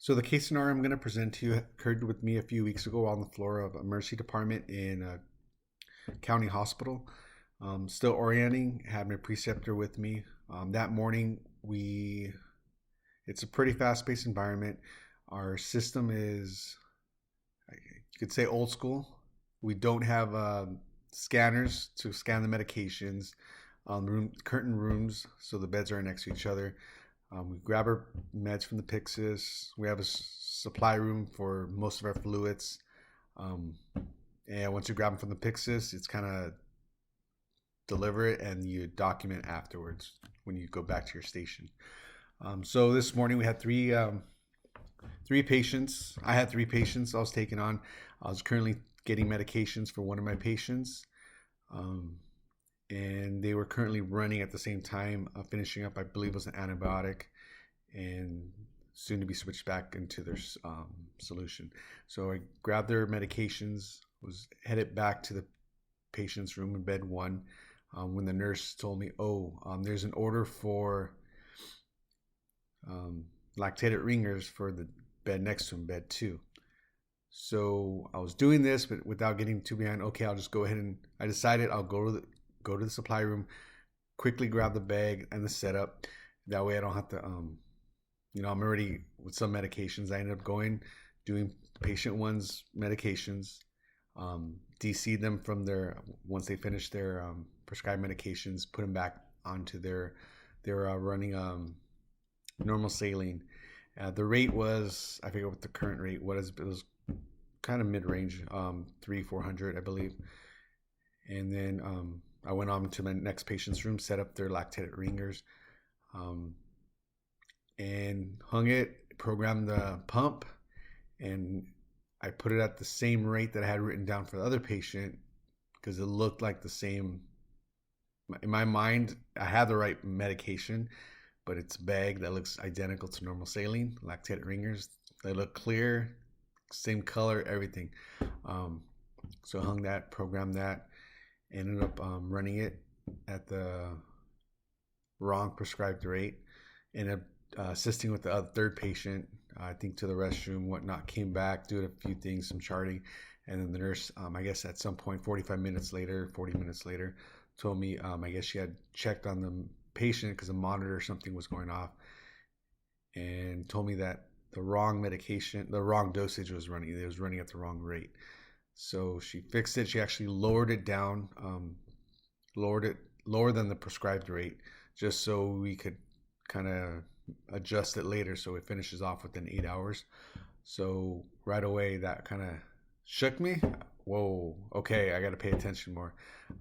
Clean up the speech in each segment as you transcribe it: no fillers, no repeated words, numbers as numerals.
So the case scenario I'm going to present to you occurred with me a few weeks ago on the floor of a emergency department in a county hospital. Still orienting, had my preceptor with me. That morning, it's a pretty fast-paced environment. Our system is, you could say, old school. We don't have scanners to scan the medications. Curtain rooms, so the beds are next to each other. We grab our meds from the Pyxis. We have a supply room for most of our fluids. Um, and once you grab them from the Pyxis, it's kind of deliver it and you document afterwards when you go back to your station. So this morning we had three patients. I had three patients I was taking on. I was currently getting medications for one of my patients. And they were currently running at the same time, finishing up, I believe, was an antibiotic, and soon to be switched back into their solution. So I grabbed their medications, was headed back to the patient's room in bed one, when the nurse told me, there's an order for lactated ringers for the bed next to him, bed two. So I was doing this, but without getting too behind. Okay, I'll just go ahead, and I decided I'll go to the supply room, quickly grab the bag and the setup. That way I don't have to, I'm already with some medications. I ended up doing patient one's medications, DC them from once they finish their prescribed medications, put them back onto their running normal saline. The rate was, I forget what the current rate was, it was kind of mid-range, 300-400, I believe. And then I went on to my next patient's room, set up their lactated ringers, and hung it, programmed the pump, and I put it at the same rate that I had written down for the other patient because it looked like the same. In my mind, I had the right medication, but it's a bag that looks identical to normal saline, lactated ringers. They look clear, same color, everything. So I hung that, programmed that, ended up running it at the wrong prescribed rate, ended up assisting with the third patient, I think to the restroom, whatnot, came back, did a few things, some charting, and then the nurse, I guess at some point, 40 minutes later, told me, I guess she had checked on the patient because a monitor or something was going off, and told me that the wrong medication, the wrong dosage was running. It was running at the wrong rate. So she fixed it. She actually lowered it down, lower than the prescribed rate, just so we could kind of adjust it later so it finishes off within 8 hours. So right away that kind of shook me. Whoa, okay, I got to pay attention more.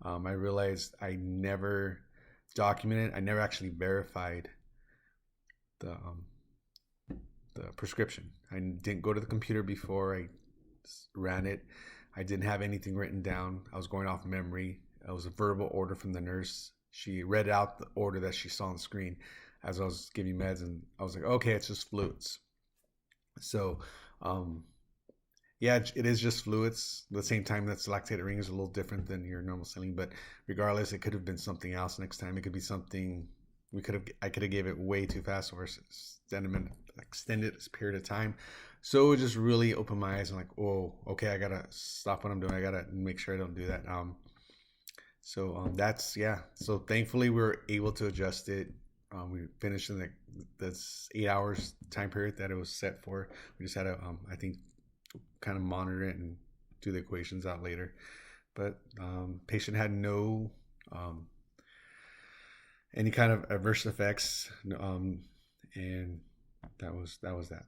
I realized I never documented, I never actually verified the prescription. I didn't go to the computer before I ran it. I didn't have anything written down. I was going off memory. It was a verbal order from the nurse. She read out the order that she saw on the screen as I was giving meds, and I was like, okay, it's just fluids. So, yeah, it is just fluids. At the same time, that's lactated ring is a little different than your normal saline, but regardless, it could have been something else next time. It could be something I could have gave it way too fast over extended period of time. So it just really opened my eyes. I'm like, oh, okay, I gotta stop what I'm doing. I gotta make sure I don't do that. That's, yeah. So thankfully we were able to adjust it. We finished in this 8 hours time period that it was set for. We just had to, I think, kind of monitor it and do the equations out later. But patient had no any kind of adverse effects, and that was that.